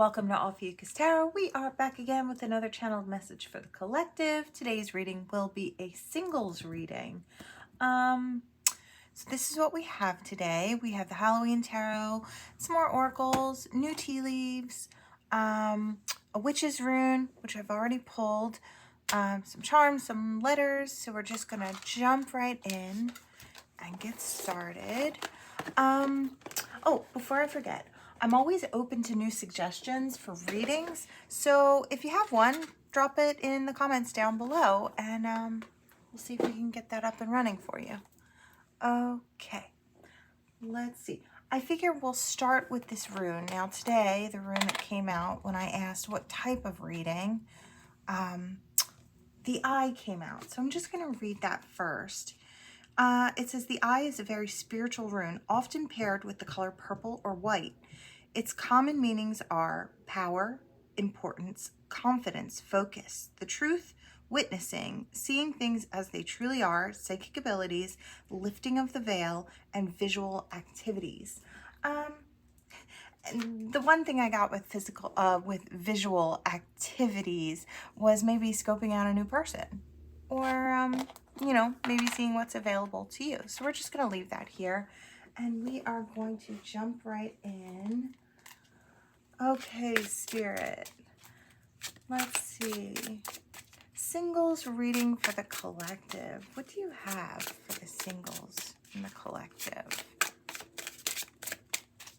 Welcome to Ophiuchus Tarot. We are back again with another channeled message for the collective. Today's reading will be a singles reading. So this is what we have today. We have the Halloween Tarot, some more oracles, new tea leaves, a witch's rune, which I've already pulled, some charms, some letters. So we're just gonna jump right in and get started. Oh, before I forget, I'm always open to new suggestions for readings. So if you have one, drop it in the comments down below and we'll see if we can get that up and running for you. Okay, let's see. I figure we'll start with this rune. Now today, the rune that came out when I asked what type of reading, the eye came out. So I'm just going to read that first. It says the eye is a very spiritual rune, often paired with the color purple or white. Its common meanings are power, importance, confidence, focus, the truth, witnessing, seeing things as they truly are, psychic abilities, lifting of the veil, and visual activities. And the one thing I got with with visual activities was maybe scoping out a new person, or you know, maybe seeing what's available to you. So we're just going to leave that here, and we are going to jump right in. Okay, Spirit. Let's see. Singles reading for the collective. What do you have for the singles in the collective?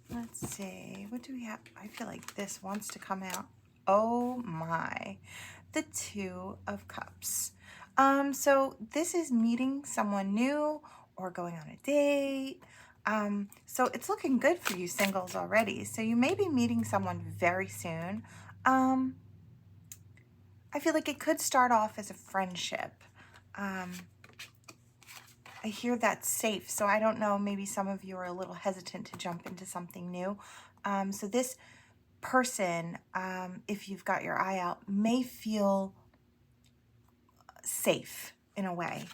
Let's see. What do we have? I feel like this wants to come out. Oh my. The Two of Cups. So this is meeting someone new or going on a date. So it's looking good for you singles already. So you may be meeting someone very soon. I feel like it could start off as a friendship. I hear that's safe. So I don't know, maybe some of you are a little hesitant to jump into something new. So this person, if you've got your eye out, may feel safe in a way.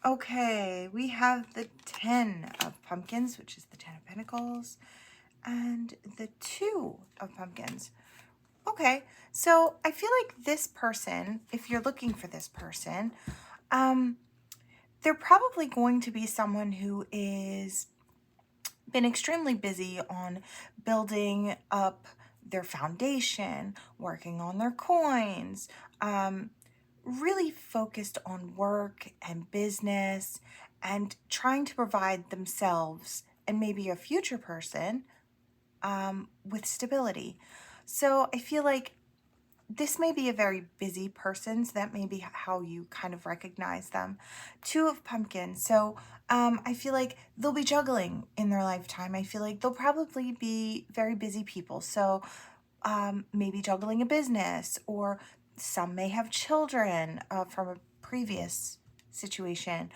Okay, we have the 10 of Pumpkins, which is the 10 of Pentacles, and the 2 of Pumpkins. Okay, so I feel like this person, if you're looking for this person, they're probably going to be someone who is been extremely busy on building up their foundation, working on their coins, really focused on work and business and trying to provide themselves and maybe a future person with stability. So I feel like this may be a very busy person, so that may be how you kind of recognize them. 2 of Pumpkins. So I feel like they'll be juggling in their lifetime. I feel like they'll probably be very busy people. So maybe juggling a business, or some may have children from a previous situation.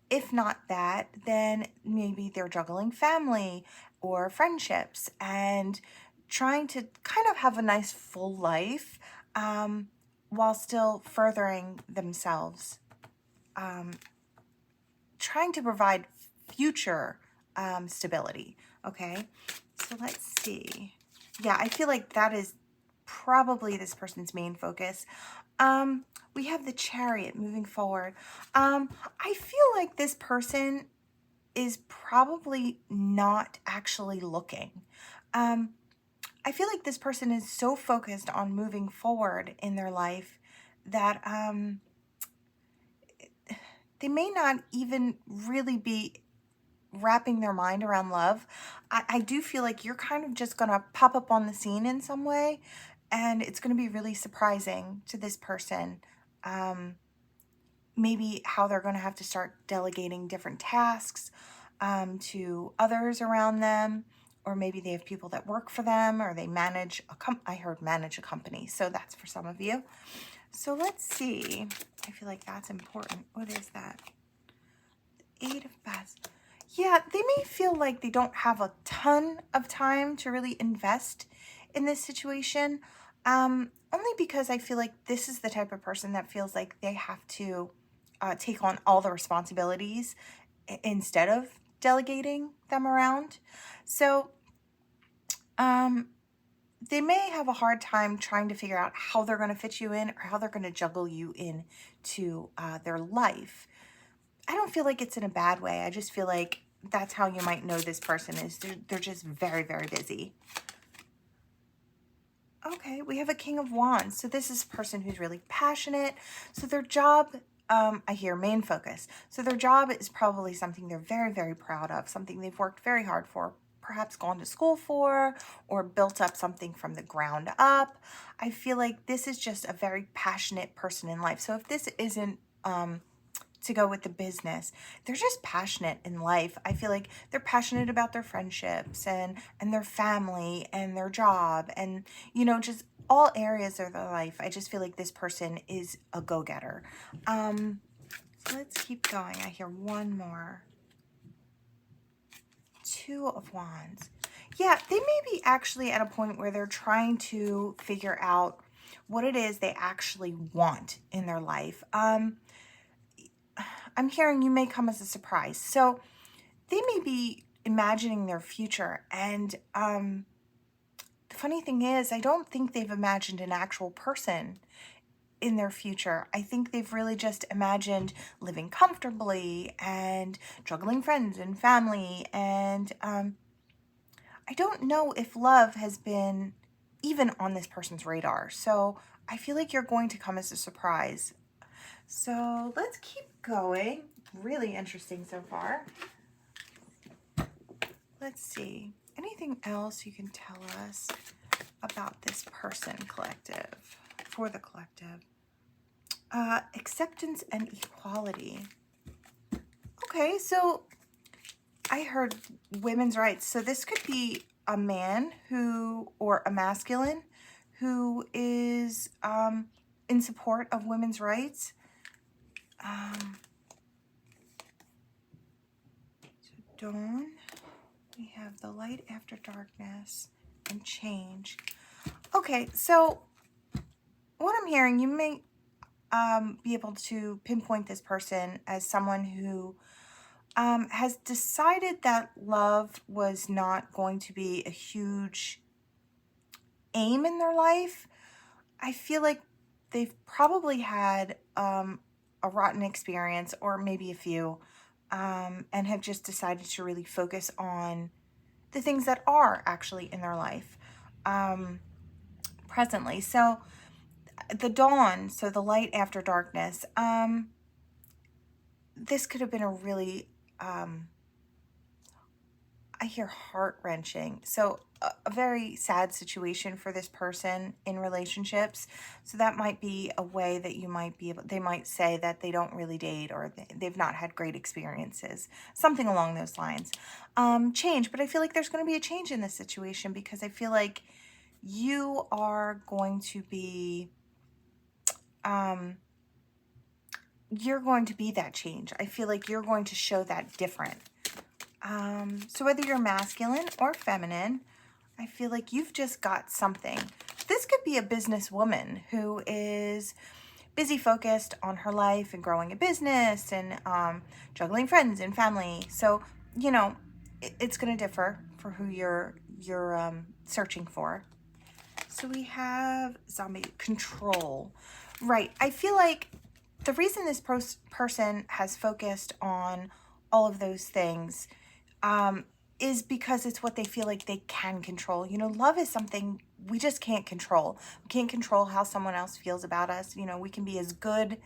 If not that, then maybe they're juggling family or friendships and trying to kind of have a nice full life while still furthering themselves, trying to provide future stability. Okay, so let's see. Yeah, I feel like that is probably this person's main focus. We have the Chariot moving forward. I feel like this person is probably not actually looking. I feel like this person is so focused on moving forward in their life that they may not even really be wrapping their mind around love. I do feel like you're kind of just going to pop up on the scene in some way, and it's going to be really surprising to this person. Maybe how they're going to have to start delegating different tasks to others around them, or maybe they have people that work for them, or they manage I heard manage a company. So that's for some of you. So let's see. I feel like that's important. What is that? 8 of Bats. Yeah, they may feel like they don't have a ton of time to really invest in this situation. Only because I feel like this is the type of person that feels like they have to take on all the responsibilities instead of delegating them around. So they may have a hard time trying to figure out how they're going to fit you in or how they're going to juggle you in to their life. I don't feel like it's in a bad way. I just feel like that's how you might know this person is. They're just very, very busy. Okay, we have a King of Wands. So this is a person who's really passionate. So their job, I hear main focus. So their job is probably something they're very, very proud of, something they've worked very hard for, perhaps gone to school for, or built up something from the ground up. I feel like this is just a very passionate person in life. So if this isn't to go with the business, they're just passionate in life. I feel like they're passionate about their friendships and their family and their job and, you know, just all areas of their life. I just feel like this person is a go-getter. So let's keep going. I hear one more. Two of Wands. Yeah, they may be actually at a point where they're trying to figure out what it is they actually want in their life. I'm hearing you may come as a surprise. So they may be imagining their future. And the funny thing is, I don't think they've imagined an actual person in their future. I think they've really just imagined living comfortably and juggling friends and family. And I don't know if love has been even on this person's radar. So I feel like you're going to come as a surprise. So let's keep going. Really interesting so far. Let's see. Anything else you can tell us about this person, collective, for the collective? Acceptance and equality. Okay, so I heard women's rights. So this could be a man who, or a masculine, who is in support of women's rights. So dawn, we have the light after darkness and change. Okay, so what I'm hearing, you may be able to pinpoint this person as someone who has decided that love was not going to be a huge aim in their life. I feel like they've probably had a rotten experience, or maybe a few, and have just decided to really focus on the things that are actually in their life presently. So the dawn, so the light after darkness, this could have been a really, I hear heart-wrenching. So a very sad situation for this person in relationships. So that might be a way that you might be able, they might say that they don't really date, or they've not had great experiences, something along those lines. Change, but I feel like there's going to be a change in this situation, because I feel like you are going to be, you're going to be that change. I feel like you're going to show that different. So whether you're masculine or feminine, I feel like you've just got something. This could be a businesswoman who is busy, focused on her life and growing a business and juggling friends and family. So, you know, it's going to differ for who you're searching for. So we have zombie control. Right. I feel like the reason this person has focused on all of those things is because it's what they feel like they can control. You know, love is something we just can't control. We can't control how someone else feels about us. You know, we can be as good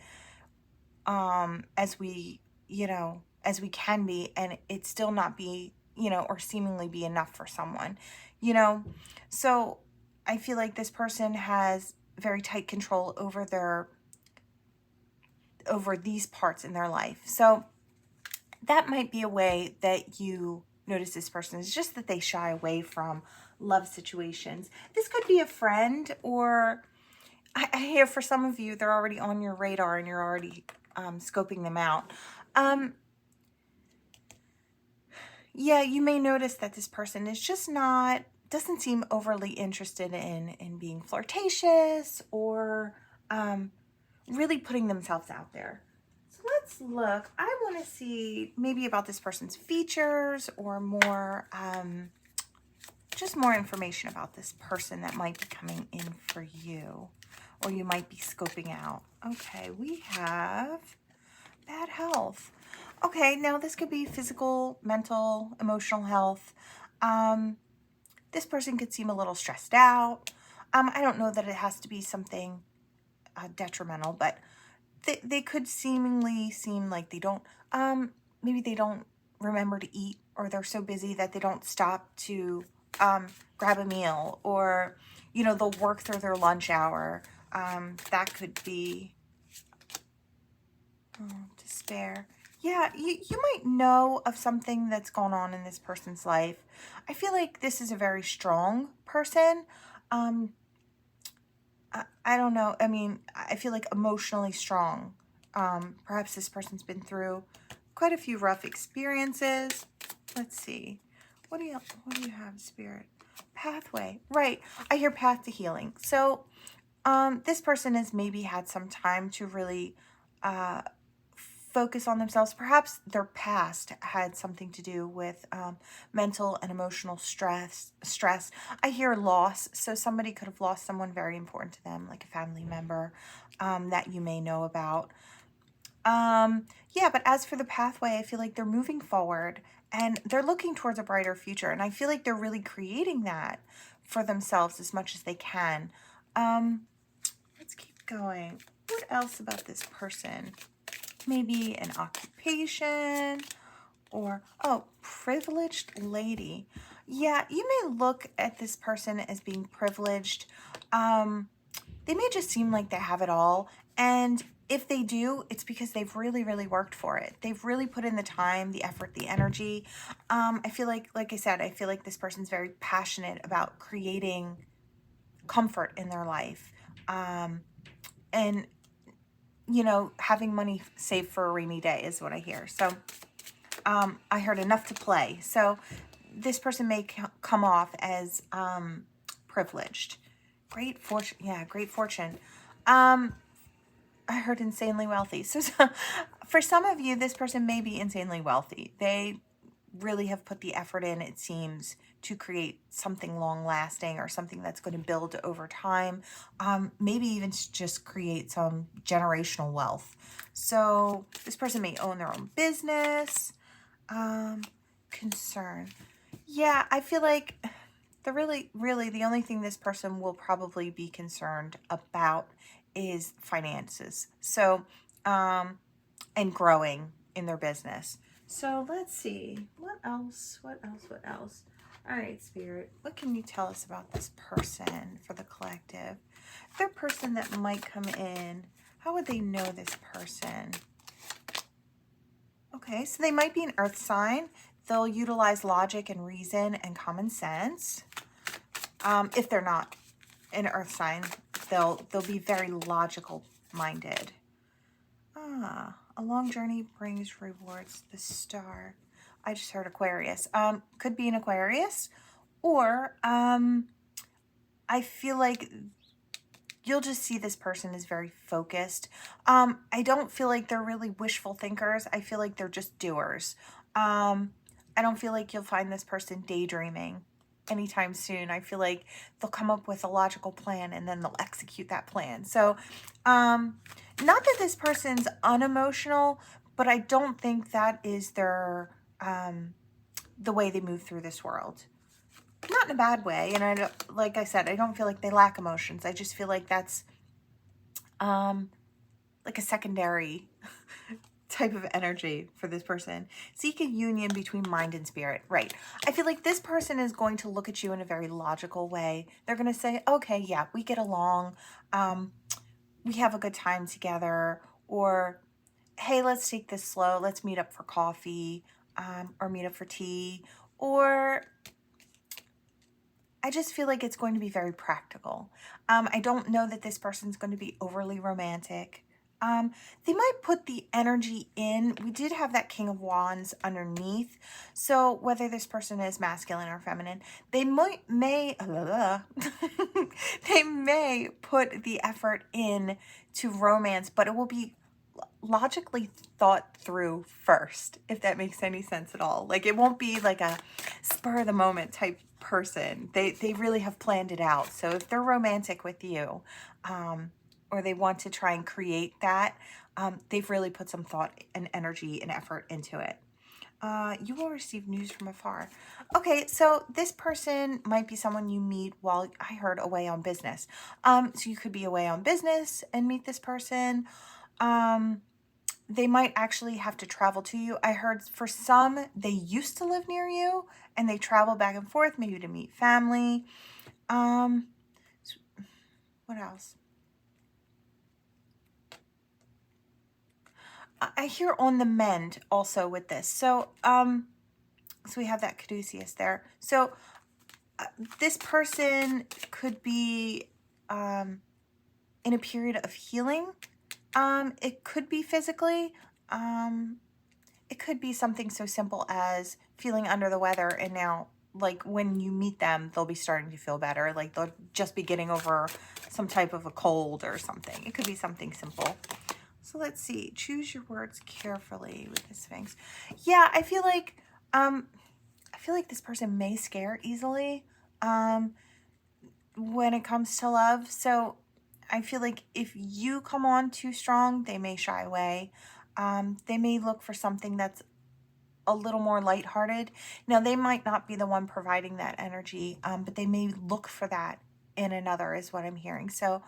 as we, you know, as we can be, and it still not be, you know, or seemingly be enough for someone, you know. So I feel like this person has very tight control over these parts in their life. So that might be a way that you notice this person, is just that they shy away from love situations. This could be a friend, or I hear for some of you, they're already on your radar and you're already scoping them out. Yeah, you may notice that this person is just doesn't seem overly interested in being flirtatious or really putting themselves out there. So let's look. I want to see maybe about this person's features, or more just more information about this person that might be coming in for you, or you might be scoping out. Okay, we have bad health. Okay, now this could be physical, mental, emotional health. This person could seem a little stressed out. I don't know that it has to be something detrimental, but they could seemingly seem like they don't, maybe they don't remember to eat, or they're so busy that they don't stop to grab a meal, or, you know, they'll work through their lunch hour. That could be despair. Yeah, you might know of something that's going on in this person's life. I feel like this is a very strong person. I don't know. I mean, I feel like emotionally strong. Perhaps this person's been through quite a few rough experiences. Let's see. What do you have, Spirit? Pathway. Right. I hear path to healing. So this person has maybe had some time to really focus on themselves. Perhaps their past had something to do with mental and emotional stress. I hear loss. So somebody could have lost someone very important to them, like a family member that you may know about. Yeah, but as for the pathway, I feel like they're moving forward and they're looking towards a brighter future. And I feel like they're really creating that for themselves as much as they can. Let's keep going. What else about this person? Maybe an occupation, or, oh, privileged lady. Yeah, you may look at this person as being privileged. They may just seem like they have it all. And if they do, it's because they've really, really worked for it. They've really put in the time, the effort, the energy. I feel like I said, I feel like this person's very passionate about creating comfort in their life. And, you know, having money saved for a rainy day is what I hear. So I heard enough to play. So this person may come off as privileged. Great fortune. Yeah, great fortune. I heard insanely wealthy. So for some of you, this person may be insanely wealthy. They really have put the effort in, it seems, to create something long lasting or something that's going to build over time. Maybe even just create some generational wealth. So this person may own their own business. Concern. Yeah, I feel like really the only thing this person will probably be concerned about is finances. So, and growing in their business. So let's see, what else? All right, Spirit, what can you tell us about this person for the collective? Their person that might come in, how would they know this person? Okay, so they might be an earth sign. They'll utilize logic and reason and common sense. If they're not an earth sign, they'll be very logical minded. A long journey brings rewards. The star. I just heard Aquarius. Could be an Aquarius, or I feel like you'll just see this person is very focused. I don't feel like they're really wishful thinkers. I feel like they're just doers. I don't feel like you'll find this person daydreaming anytime soon. I feel like they'll come up with a logical plan and then they'll execute that plan. So, not that this person's unemotional, but I don't think that is their, the way they move through this world. Not in a bad way. And I don't, like I said, I don't feel like they lack emotions. I just feel like that's, like a secondary type of energy for this person. Seek a union between mind and spirit. Right. I feel like this person is going to look at you in a very logical way. They're going to say, okay, yeah, we get along. We have a good time together. Or, hey, let's take this slow. Let's meet up for coffee, or meet up for tea. Or I just feel like it's going to be very practical. I don't know that this person's going to be overly romantic. They might put the energy in. We did have that King of Wands underneath. So whether this person is masculine or feminine, they may they may put the effort in to romance, but it will be logically thought through first, if that makes any sense at all. Like, it won't be like a spur of the moment type person. They really have planned it out. So if they're romantic with you, or they want to try and create that, they've really put some thought and energy and effort into it. You will receive news from afar. Okay, so this person might be someone you meet while, I heard, away on business. So you could be away on business and meet this person. They might actually have to travel to you. I heard for some, they used to live near you and they travel back and forth, maybe to meet family. What else? I hear on the mend also with this. So we have that caduceus there. So this person could be in a period of healing. It could be physically. It could be something so simple as feeling under the weather, and now, like, when you meet them, they'll be starting to feel better. Like, they'll just be getting over some type of a cold or something. It could be something simple. So let's see. Choose your words carefully with the Sphinx. Yeah, I feel like this person may scare easily when it comes to love. So I feel like if you come on too strong, they may shy away. They may look for something that's a little more lighthearted. Now, they might not be the one providing that energy, but they may look for that in another, is what I'm hearing. So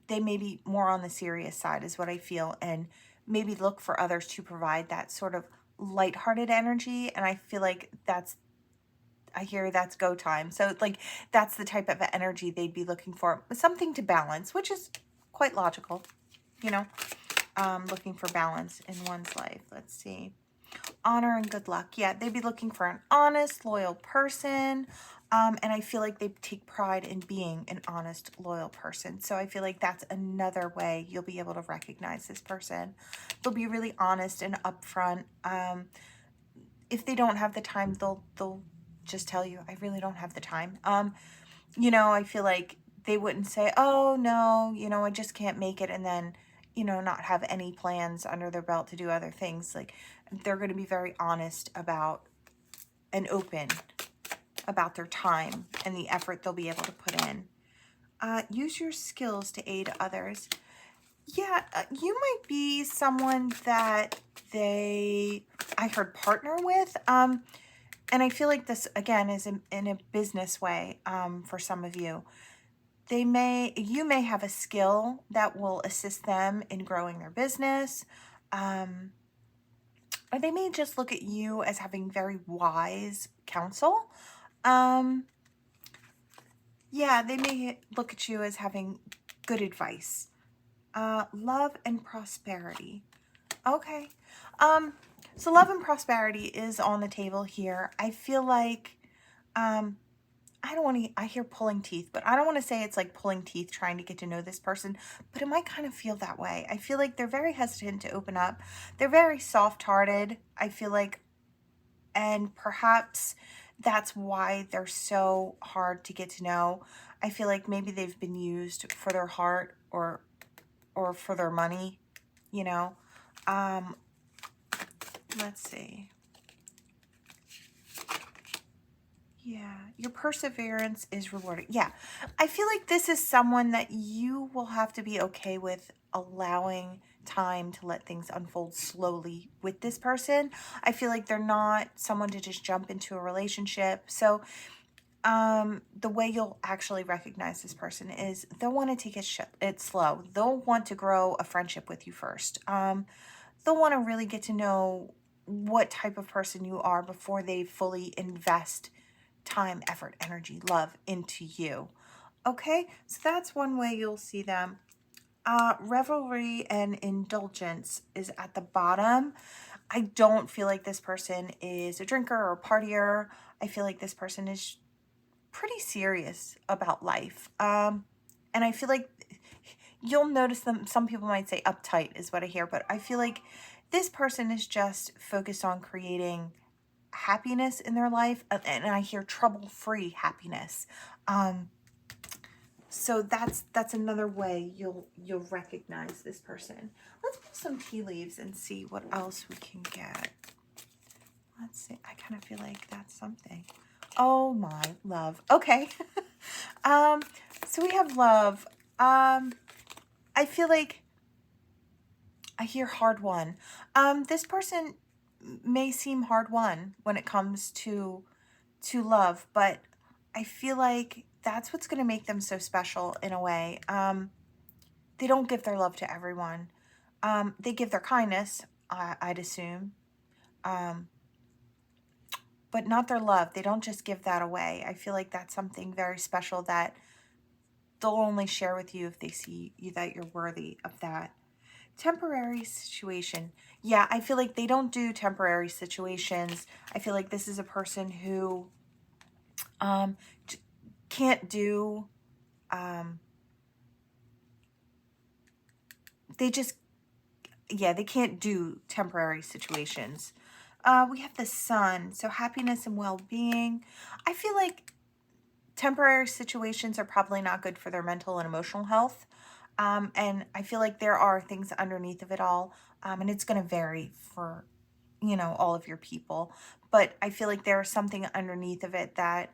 they may be more on the serious side, is what I feel, and maybe look for others to provide that sort of lighthearted energy. And I feel like I hear that's go time. So, like, that's the type of energy they'd be looking for. Something to balance, which is quite logical, you know, looking for balance in one's life. Let's see. Honor and good luck. Yeah, they'd be looking for an honest, loyal person. And I feel like they take pride in being an honest, loyal person. So I feel like that's another way you'll be able to recognize this person. They'll be really honest and upfront. If they don't have the time, they'll just tell you, I really don't have the time. You know, I feel like they wouldn't say, oh no, you know, I just can't make it, and then, you know, not have any plans under their belt to do other things. Like, they're going to be very honest about and open about their time and the effort they'll be able to put in. Use your skills to aid others. Yeah, you might be someone that I heard, partner with. And I feel like this, again, is in a business way for some of you. You may have a skill that will assist them in growing their business. Or they may just look at you as having very wise counsel. Yeah, they may look at you as having good advice. Love and prosperity. Okay. So love and prosperity is on the table here. I feel like, I hear pulling teeth, but I don't want to say it's like pulling teeth trying to get to know this person, but it might kind of feel that way. I feel like they're very hesitant to open up. They're very soft-hearted, I feel like, and perhaps that's why they're so hard to get to know. I feel like maybe they've been used for their heart or for their money, you know. Let's see. Yeah, your perseverance is rewarded. Yeah, I feel like this is someone that you will have to be okay with allowing time to let things unfold slowly with this person. I feel like they're not someone to just jump into a relationship. So the way you'll actually recognize this person is they'll want to take it slow. They'll want to grow a friendship with you first. They'll want to really get to know what type of person you are before they fully invest time, effort, energy, love into you. Okay, so that's one way you'll see them. Revelry and indulgence is at the bottom. I don't feel like this person is a drinker or a partier. I feel like this person is pretty serious about life. And I feel like you'll notice them. Some people might say uptight is what I hear, but I feel like this person is just focused on creating happiness in their life, and I hear trouble-free happiness. So that's another way you'll recognize this person. Let's pull some tea leaves and see what else we can get. Let's see. I kind of feel like that's something. Oh my love. Okay. So we have love. I feel like I hear hard won. This person may seem hard won when it comes to love, but I feel like that's what's going to make them so special in a way. They don't give their love to everyone. They give their kindness, I'd assume, but not their love. They don't just give that away. I feel like that's something very special that they'll only share with you if they see you that you're worthy of that. Temporary situation. Yeah, I feel like they don't do temporary situations. I feel like this is a person who can't do, they just, yeah, they can't do temporary situations. We have the sun, so happiness and well-being. I feel like temporary situations are probably not good for their mental and emotional health. And I feel like there are things underneath of it all. And it's going to vary for, you know, all of your people. But I feel like there's something underneath of it that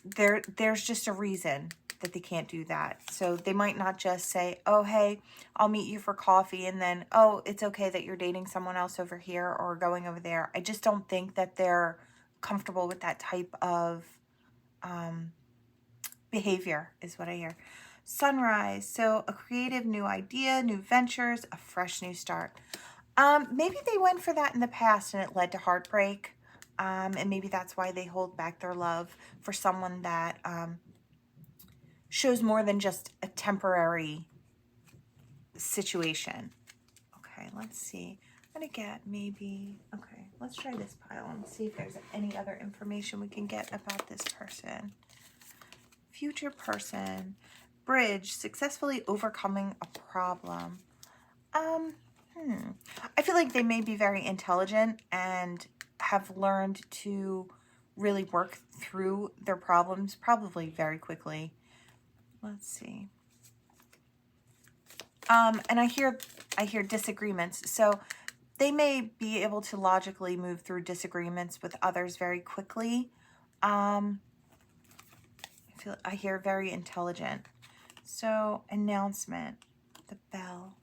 there's just a reason that they can't do that. So they might not just say, oh, hey, I'll meet you for coffee. And then, oh, it's okay that you're dating someone else over here or going over there. I just don't think that they're comfortable with that type of behavior is what I hear. Sunrise. So a creative new idea, new ventures, a fresh new start. Maybe they went for that in the past and it led to heartbreak. And maybe that's why they hold back their love for someone that shows more than just a temporary situation. Okay, let's see. I'm going to get maybe, okay, let's try this pile and see if there's any other information we can get about this person. Future person. Bridge, successfully overcoming a problem. I feel like they may be very intelligent and have learned to really work through their problems, probably very quickly. Let's see. And I hear disagreements. So they may be able to logically move through disagreements with others very quickly. I hear very intelligent. So announcement, the bell.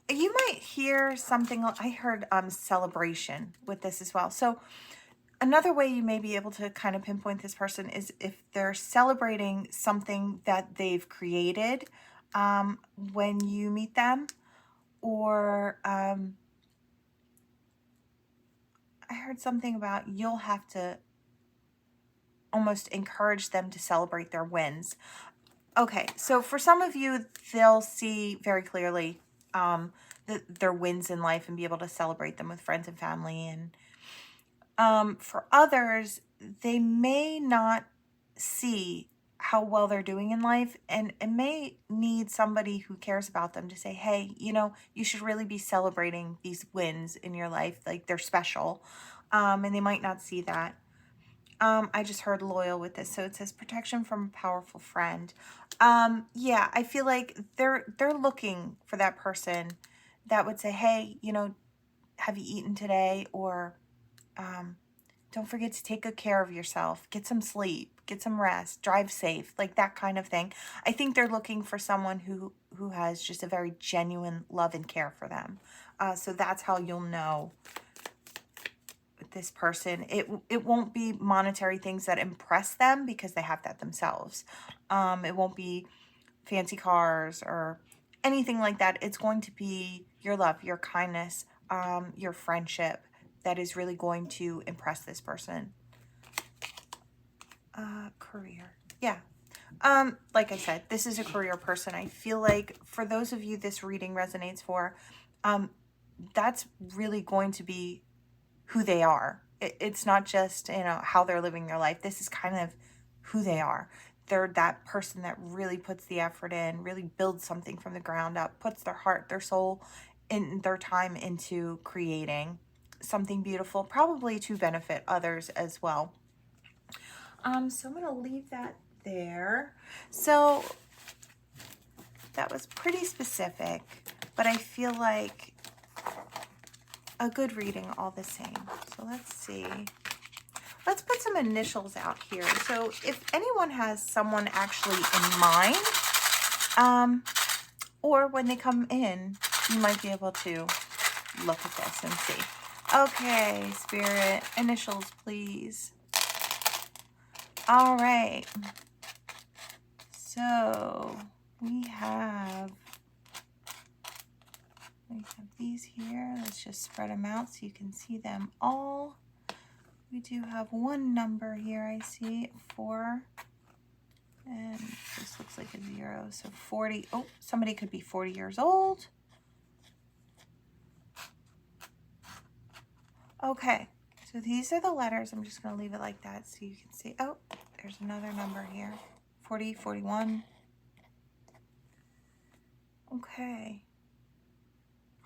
You might hear something, I heard celebration with this as well. So another way you may be able to kind of pinpoint this person is if they're celebrating something that they've created when you meet them, or I heard something about you'll have to almost encourage them to celebrate their wins. Okay, so for some of you, they'll see very clearly their wins in life and be able to celebrate them with friends and family. And for others, they may not see how well they're doing in life and may need somebody who cares about them to say, hey, you know, you should really be celebrating these wins in your life. Like they're special. And they might not see that. I just heard loyal with this. So it says protection from a powerful friend. Yeah, I feel like they're looking for that person that would say, hey, you know, have you eaten today? Or don't forget to take good care of yourself. Get some sleep, get some rest, drive safe, like that kind of thing. I think they're looking for someone who has just a very genuine love and care for them. So that's how you'll know this person. It won't be monetary things that impress them because they have that themselves. It won't be fancy cars or anything like that. It's going to be your love, your kindness, your friendship that is really going to impress this person. Career. Yeah. Like I said, this is a career person. I feel like for those of you this reading resonates for, that's really going to be who they are. It's not just, you know, how they're living their life. This is kind of who they are. They're that person that really puts the effort in, really builds something from the ground up, puts their heart, their soul, and their time into creating something beautiful, probably to benefit others as well. So I'm going to leave that there. So that was pretty specific, but I feel like a good reading all the same. So let's see. Let's put some initials out here. So if anyone has someone actually in mind, or when they come in, you might be able to look at this and see. Okay, Spirit, initials, please. All right. So we have these here. Let's just spread them out so you can see them all. We do have one number here, I see, 4. And this looks like a 0, so 40. Oh, somebody could be 40 years old. Okay, so these are the letters. I'm just going to leave it like that so you can see. Oh, there's another number here. 40, 41. Okay.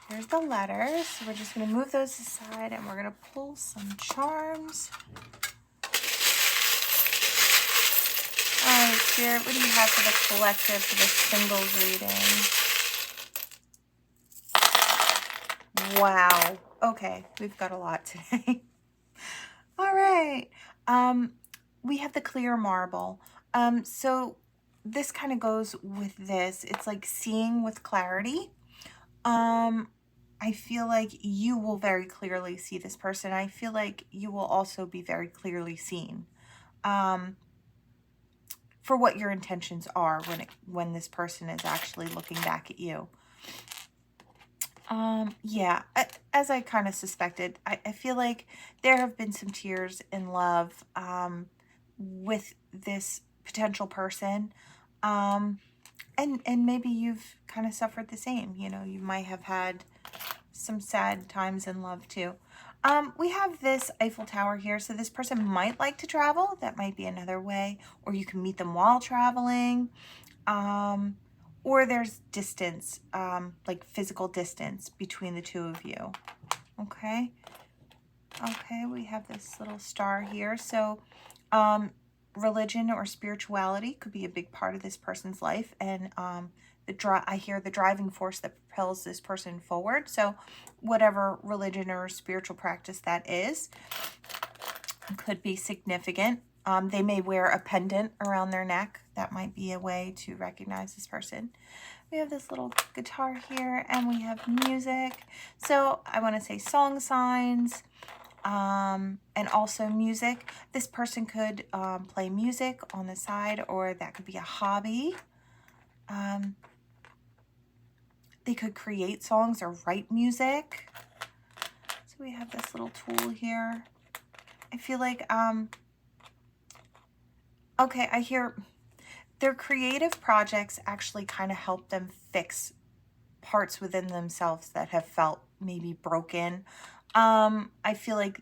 Here's the letters. So we're just going to move those aside and we're going to pull some charms. All right, Spirit, what do you have for the collective for the singles reading? Wow. Okay, we've got a lot today. All right. We have the clear marble. So this kind of goes with this. It's like seeing with clarity. I feel like you will very clearly see this person. I feel like you will also be very clearly seen for what your intentions are when this person is actually looking back at you. Yeah, as I kind of suspected, I feel like there have been some tears in love with this potential person. And maybe you've kind of suffered the same. You know, you might have had some sad times in love too. We have this Eiffel Tower here. So this person might like to travel. That might be another way. Or you can meet them while traveling. Or there's distance, like physical distance between the two of you. Okay. Okay, we have this little star here. So religion or spirituality could be a big part of this person's life. And I hear the driving force that propels this person forward. So whatever religion or spiritual practice that is could be significant. They may wear a pendant around their neck. That might be a way to recognize this person. We have this little guitar here and we have music. So I want to say song signs and also music. This person could play music on the side, or that could be a hobby. They could create songs or write music. So we have this little tool here. I feel like, okay, I hear their creative projects actually kind of help them fix parts within themselves that have felt maybe broken. I feel like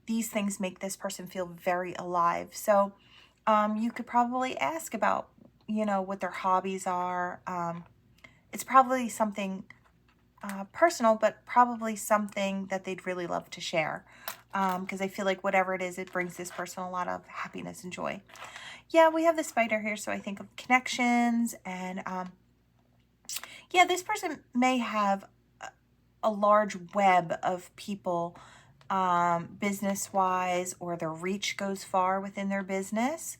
these things make this person feel very alive. So you could probably ask about, you know, what their hobbies are. It's probably something personal, but probably something that they'd really love to share. Because I feel like whatever it is, it brings this person a lot of happiness and joy. Yeah, we have the spider here, so I think of connections. And yeah, this person may have a large web of people business-wise, or their reach goes far within their business.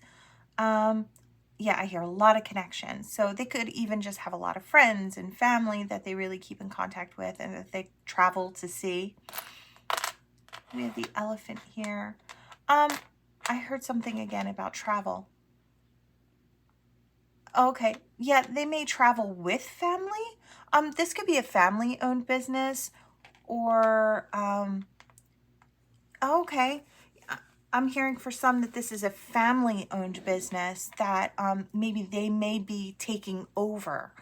Yeah, I hear a lot of connections. So they could even just have a lot of friends and family that they really keep in contact with and that they travel to see. We have the elephant here. I heard something again about travel. Okay, yeah, they may travel with family. This could be a family-owned business, or okay. I'm hearing for some that this is a family-owned business that maybe they may be taking over,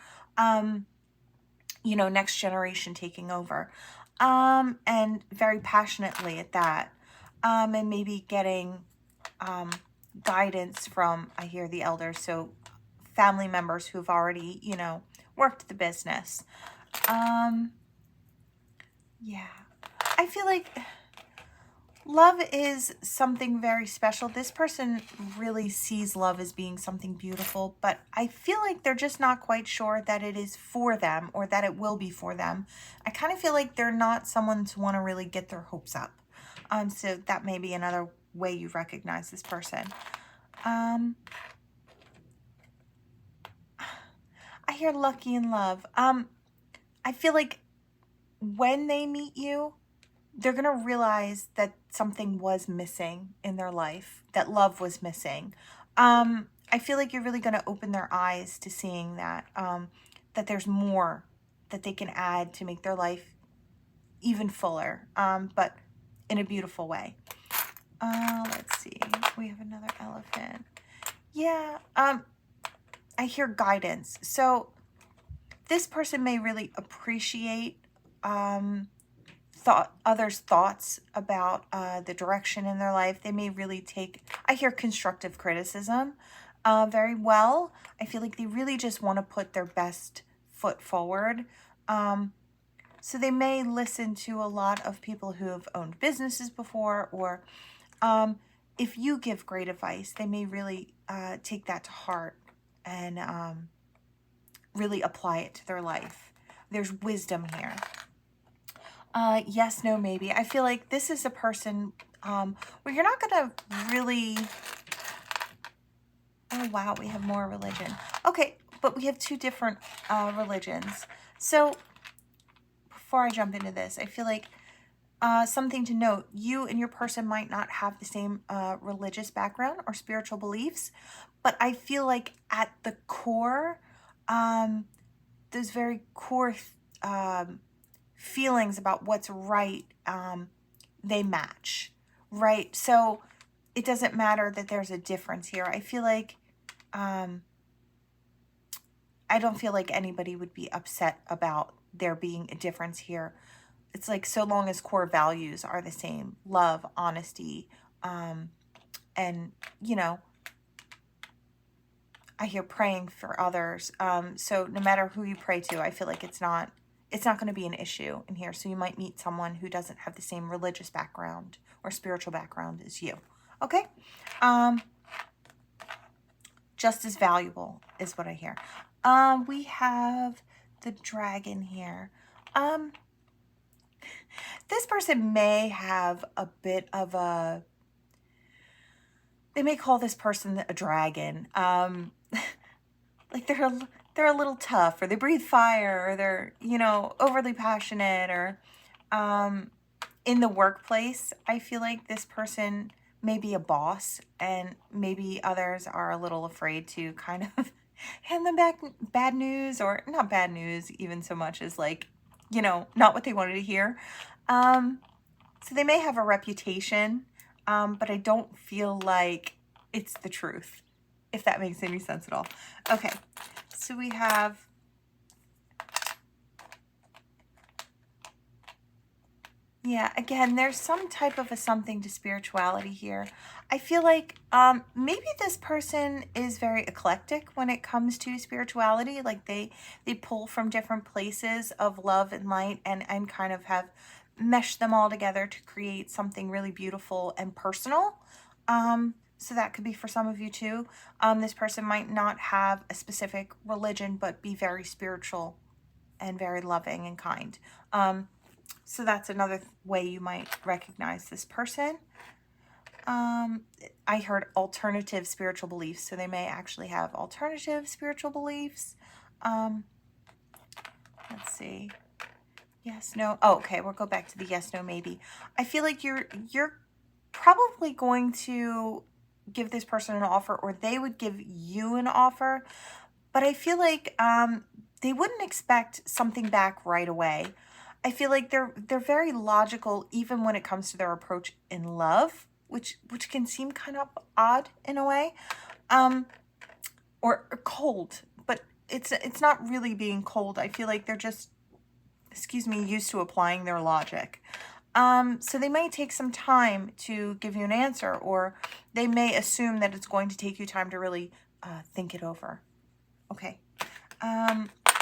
you know, next generation taking over, and very passionately at that, and maybe getting guidance from, I hear the elders, so family members who've already, you know, worked the business. Yeah, I feel like Love is something very special. This person really sees love as being something beautiful, but I feel like they're just not quite sure that it is for them or that it will be for them. I kind of feel like they're not someone to want to really get their hopes up. So that may be another way you recognize this person. I hear lucky in love. I feel like when they meet you, they're going to realize that something was missing in their life, that love was missing. I feel like you're really going to open their eyes to seeing that, that there's more that they can add to make their life even fuller, but in a beautiful way. Let's see. We have another elephant. Yeah. I hear guidance. So this person may really appreciate, others' thoughts about the direction in their life. They may really take, I hear constructive criticism very well. I feel like they really just want to put their best foot forward. So they may listen to a lot of people who have owned businesses before, or if you give great advice, they may really take that to heart and really apply it to their life. There's wisdom here. Yes, no, maybe. I feel like this is a person where you're not going to really... Oh, wow, we have more religion. Okay, but we have two different religions. So before I jump into this, I feel like something to note, you and your person might not have the same religious background or spiritual beliefs, but I feel like at the core, those very core feelings about what's right, they match, right? So it doesn't matter that there's a difference here. I feel like, I don't feel like anybody would be upset about there being a difference here. It's like, so long as core values are the same, love, honesty, and, you know, I hear praying for others. So no matter who you pray to, I feel like it's not going to be an issue in here. So you might meet someone who doesn't have the same religious background or spiritual background as you. Okay? Just as valuable is what I hear. We have the dragon here. This person may have a bit of a... They may call this person a dragon. Like they're a little tough, or they breathe fire, or they're, you know, overly passionate, or in the workplace, I feel like this person may be a boss, and maybe others are a little afraid to kind of hand them back bad news, or not bad news even so much as, like, you know, not what they wanted to hear. So they may have a reputation, but I don't feel like it's the truth, if that makes any sense at all. Okay, so we have... Yeah, again, there's some type of a something to spirituality here. I feel like maybe this person is very eclectic when it comes to spirituality. Like they pull from different places of love and light, and kind of have meshed them all together to create something really beautiful and personal. So that could be for some of you too. This person might not have a specific religion, but be very spiritual and very loving and kind. So that's another way you might recognize this person. I heard alternative spiritual beliefs, so they may actually have alternative spiritual beliefs. Let's see. Yes, no. Oh, okay, we'll go back to the yes, no, maybe. I feel like you're probably going to give this person an offer, or they would give you an offer, but I feel like they wouldn't expect something back right away. I feel like they're very logical, even when it comes to their approach in love, which can seem kind of odd in a way, or cold. But it's not really being cold. I feel like they're just, excuse me, used to applying their logic. So they may take some time to give you an answer, or they may assume that it's going to take you time to really think it over. Okay.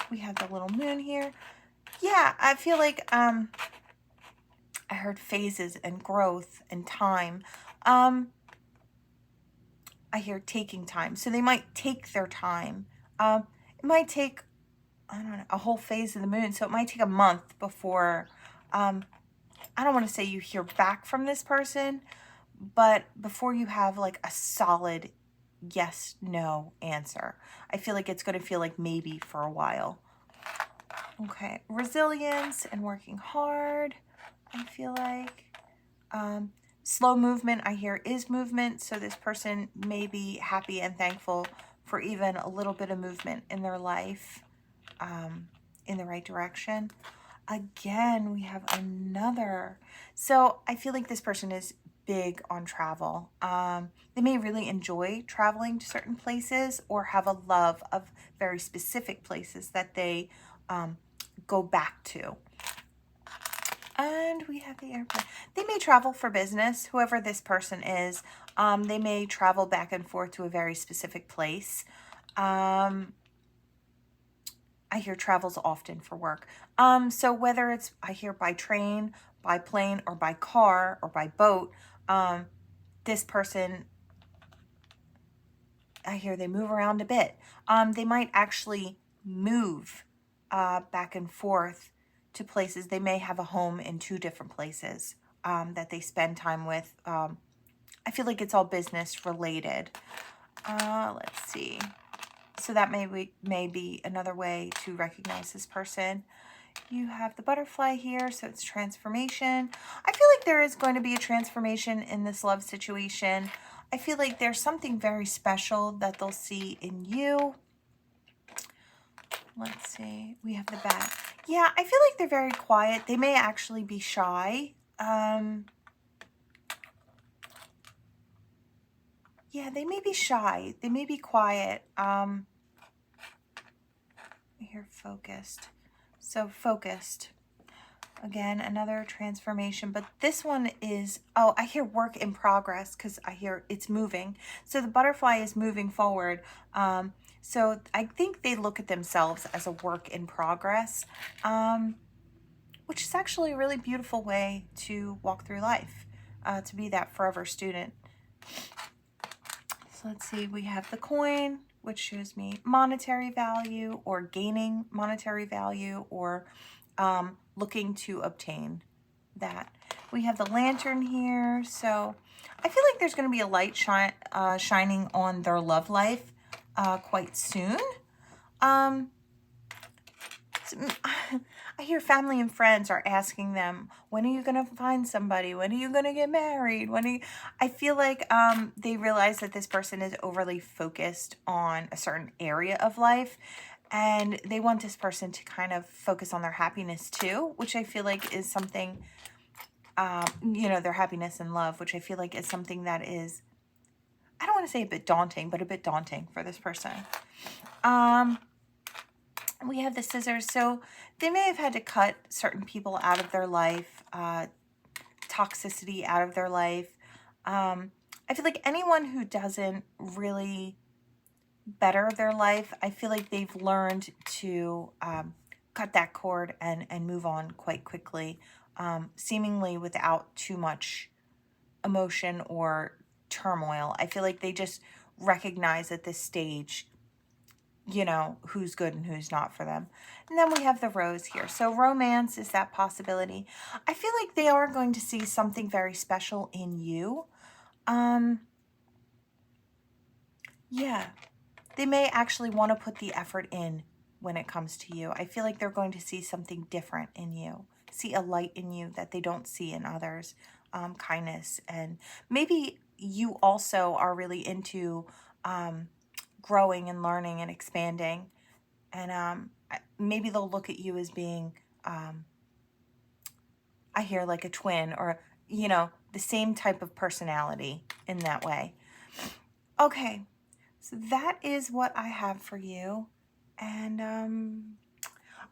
We have the little moon here. Yeah, I feel like I heard phases and growth and time. I hear taking time. So they might take their time. It might take, I don't know, a whole phase of the moon. So it might take a month before, I don't want to say you hear back from this person, but before you have like a solid yes, no answer. I feel like it's going to feel like maybe for a while. Okay, resilience and working hard, I feel like. Slow movement, I hear, is movement. So this person may be happy and thankful for even a little bit of movement in their life, in the right direction. Again, we have another. So I feel like this person is big on travel. They may really enjoy traveling to certain places or have a love of very specific places that they go back to. And we have the airplane. They may travel for business, whoever this person is. They may travel back and forth to a very specific place. I hear travels often for work. So whether it's, I hear by train, by plane, or by car, or by boat, this person, I hear they move around a bit. They might actually move back and forth to places. They may have a home in 2 different places that they spend time with. I feel like it's all business related. Let's see. So that may be another way to recognize this person. You have the butterfly here, so it's transformation. I feel like there is going to be a transformation in this love situation. I feel like there's something very special that they'll see in you. Let's see. We have the bat. Yeah, I feel like they're very quiet. They may actually be shy. Yeah, they may be shy. They may be quiet. Here, focused. So focused. Again, another transformation, but this one is, oh, I hear work in progress because I hear it's moving. So the butterfly is moving forward. So I think they look at themselves as a work in progress, which is actually a really beautiful way to walk through life, to be that forever student. So let's see, we have the coin, which shows me monetary value or gaining monetary value or looking to obtain that. We have the lantern here. So I feel like there's going to be a light shining on their love life quite soon. I hear family and friends are asking them, when are you going to find somebody? When are you going to get married? I feel like they realize that this person is overly focused on a certain area of life, and they want this person to kind of focus on their happiness too, which I feel like is something, their happiness and love, which I feel like is something that is, I don't want to say a bit daunting, but a bit daunting for this person. We have the scissors. So they may have had to cut certain people out of their life, toxicity out of their life. I feel like anyone who doesn't really better their life, I feel like they've learned to cut that cord and move on quite quickly, seemingly without too much emotion or turmoil. I feel like they just recognize at this stage, who's good and who's not for them. And then we have the rose here. So romance is that possibility. I feel like they are going to see something very special in you. Yeah, they may actually want to put the effort in when it comes to you. I feel like they're going to see something different in you, see a light in you that they don't see in others, kindness. And maybe you also are really into growing and learning and expanding, and maybe they'll look at you as being I hear like a twin, or the same type of personality in that way. Okay, so that is what I have for you. And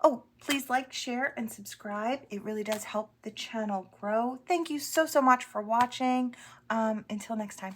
oh, please like, share, and subscribe. It really does help the channel grow. Thank you so much for watching. Until next time.